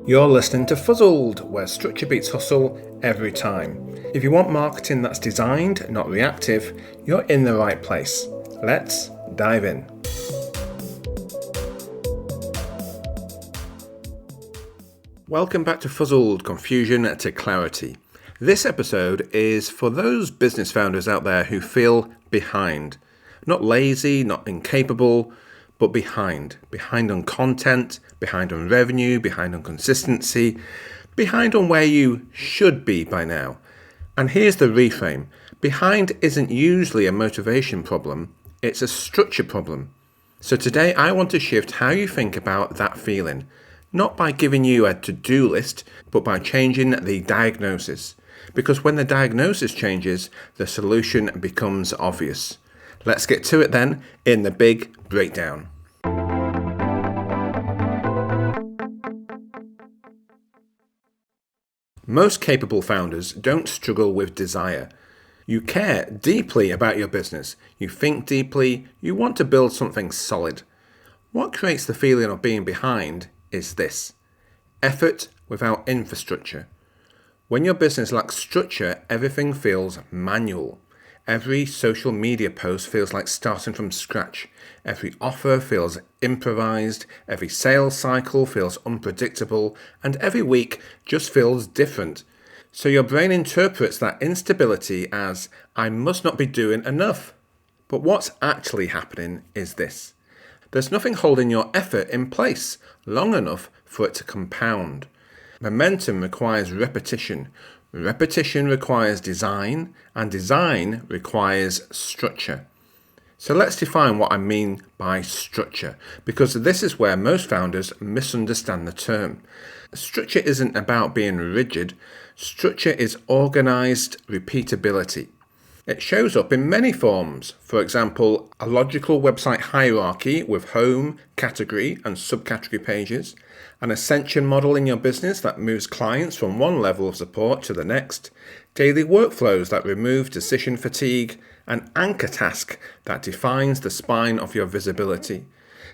You're listening to Fuzzled, where structure beats hustle every time. If you want marketing that's designed, not reactive, you're in the right place. Let's dive in. Welcome back to Fuzzled, Confusion to Clarity. This episode is for those business founders out there who feel behind. Not lazy, not incapable, but behind. Behind on content, behind on revenue, behind on consistency, behind on where you should be by now. And here's the reframe. Behind isn't usually a motivation problem, it's a structure problem. So today I want to shift how you think about that feeling. Not by giving you a to-do list, but by changing the diagnosis. Because when the diagnosis changes, the solution becomes obvious. Let's get to it then in the big breakdown. Most capable founders don't struggle with desire. You care deeply about your business. You think deeply. You want to build something solid. What creates the feeling of being behind is this: effort without infrastructure. When your business lacks structure, everything feels manual. Every social media post feels like starting from scratch. Every offer feels improvised. Every sales cycle feels unpredictable. And every week just feels different. So your brain interprets that instability as, I must not be doing enough. But what's actually happening is this: there's nothing holding your effort in place long enough for it to compound. Momentum requires repetition. Repetition requires design, and design requires structure. So let's define what I mean by structure, because this is where most founders misunderstand the term. Structure isn't about being rigid. Structure is organized repeatability. It shows up in many forms. For example, a logical website hierarchy with home, category, and subcategory pages, an ascension model in your business that moves clients from one level of support to the next, daily workflows that remove decision fatigue, an anchor task that defines the spine of your visibility,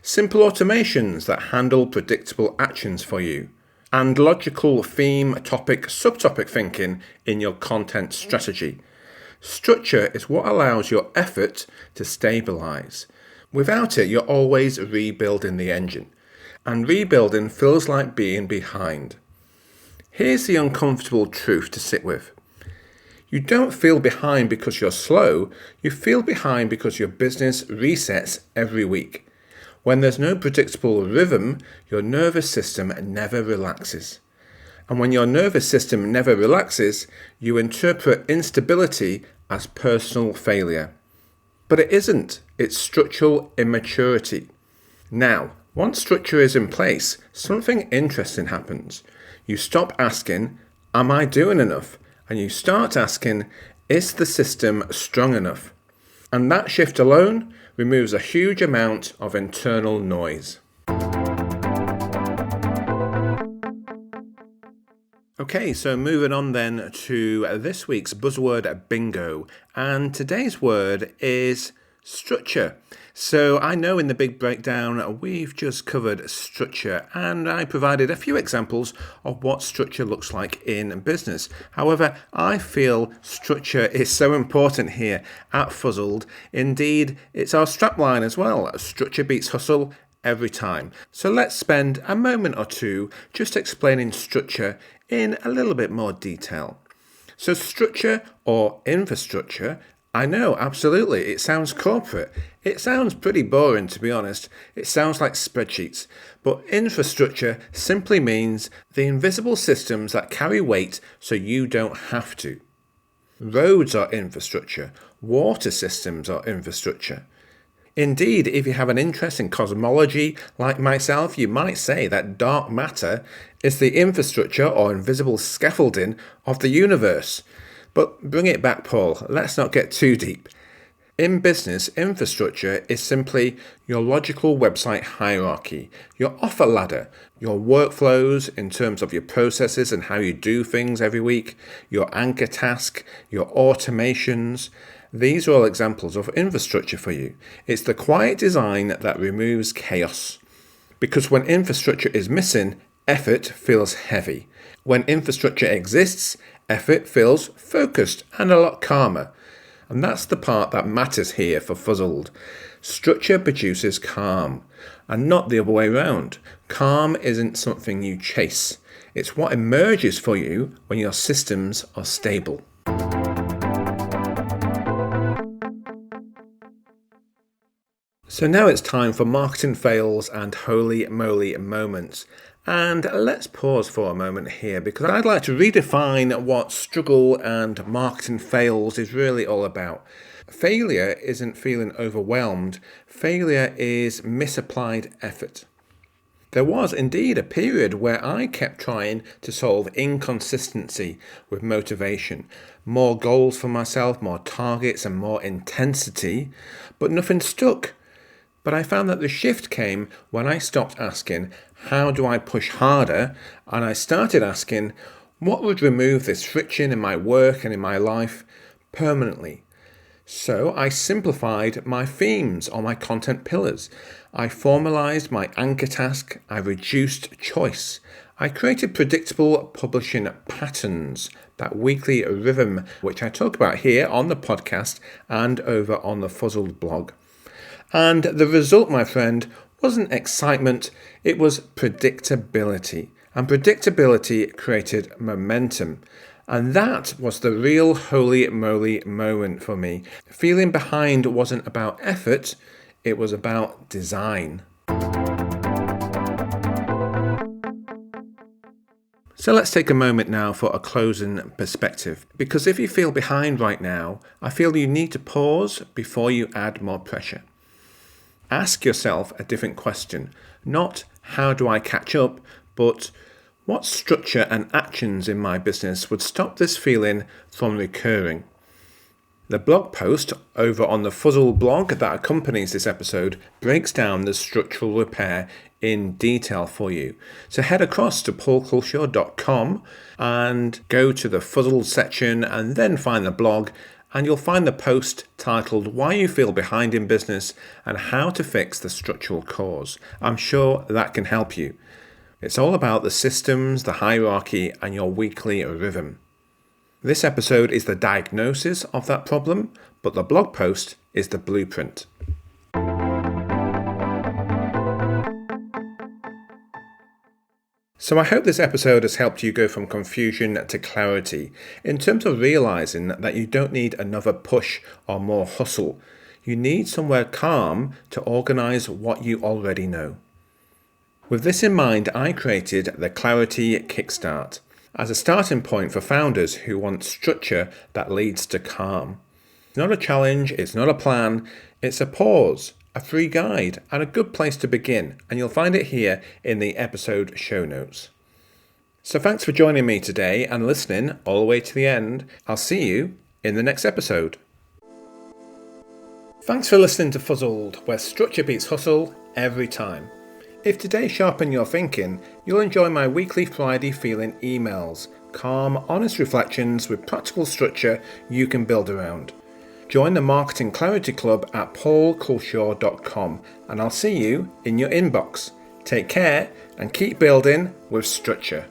simple automations that handle predictable actions for you, and logical theme, topic, subtopic thinking in your content strategy. Structure is what allows your effort to stabilize. Without it, you're always rebuilding the engine. And rebuilding feels like being behind. Here's the uncomfortable truth to sit with. You don't feel behind because you're slow. You feel behind because your business resets every week. When there's no predictable rhythm, your nervous system never relaxes. And when your nervous system never relaxes, you interpret instability as personal failure. But it isn't. It's structural immaturity. Now, once structure is in place, something interesting happens. You stop asking, am I doing enough? And you start asking, is the system strong enough? And that shift alone removes a huge amount of internal noise. Okay, so moving on then to this week's Buzzword Bingo. And today's word is structure. So I know in the big breakdown we've just covered structure, and I provided a few examples of what structure looks like in business. However, I feel structure is so important here at Fuzzled. Indeed, it's our strapline as well. Structure beats hustle every time. So let's spend a moment or two just explaining structure in a little bit more detail. So structure or infrastructure, I know, absolutely, it sounds corporate. It sounds pretty boring, to be honest. It sounds like spreadsheets. But infrastructure simply means the invisible systems that carry weight so you don't have to. Roads are infrastructure. Water systems are infrastructure. Indeed, if you have an interest in cosmology like myself, you might say that dark matter is the infrastructure or invisible scaffolding of the universe. But bring it back, Paul. Let's not get too deep. In business, infrastructure is simply your logical website hierarchy, your offer ladder, your workflows in terms of your processes and how you do things every week, your anchor task, your automations. These are all examples of infrastructure for you. It's the quiet design that removes chaos. Because when infrastructure is missing, effort feels heavy. When infrastructure exists, effort feels focused and a lot calmer. And that's the part that matters here for Fuzzled. Structure produces calm, and not the other way around. Calm isn't something you chase. It's what emerges for you when your systems are stable. So now it's time for marketing fails and holy moly moments. And let's pause for a moment here because I'd like to redefine what struggle and marketing fails is really all about. Failure isn't feeling overwhelmed. Failure is misapplied effort. There was indeed a period where I kept trying to solve inconsistency with motivation. More goals for myself, more targets and more intensity, but nothing stuck. But I found that the shift came when I stopped asking, how do I push harder? And I started asking, what would remove this friction in my work and in my life permanently? So I simplified my themes or my content pillars. I formalized my anchor task. I reduced choice. I created predictable publishing patterns, that weekly rhythm, which I talk about here on the podcast and over on the Fuzzled blog. And the result, my friend, wasn't excitement, it was predictability. And predictability created momentum. And that was the real holy moly moment for me. Feeling behind wasn't about effort, it was about design. So let's take a moment now for a closing perspective. Because if you feel behind right now, I feel you need to pause before you add more pressure. Ask yourself a different question. Not how do I catch up, but what structure and actions in my business would stop this feeling from recurring? The blog post over on the Fuzzled blog that accompanies this episode breaks down the structural repair in detail for you. So head across to paulculshaw.com and go to the Fuzzled section and then find the blog, and you'll find the post titled Why You Feel Behind in Business and How to Fix the Structural Cause. I'm sure that can help you. It's all about the systems, the hierarchy, and your weekly rhythm. This episode is the diagnosis of that problem, but the blog post is the blueprint. So I hope this episode has helped you go from confusion to clarity in terms of realizing that you don't need another push or more hustle. You need somewhere calm to organize what you already know. With this in mind, I created the Clarity Kickstart as a starting point for founders who want structure that leads to calm. It's not a challenge, it's not a plan, it's a pause, a free guide, and a good place to begin, and you'll find it here in the episode show notes. So thanks for joining me today and listening all the way to the end. I'll see you in the next episode. Thanks for listening to Fuzzled, where structure beats hustle every time. If today sharpened your thinking, you'll enjoy my weekly Friday feeling emails, calm, honest reflections with practical structure you can build around. Join the Marketing Clarity Club at paulculshaw.com and I'll see you in your inbox. Take care and keep building with structure.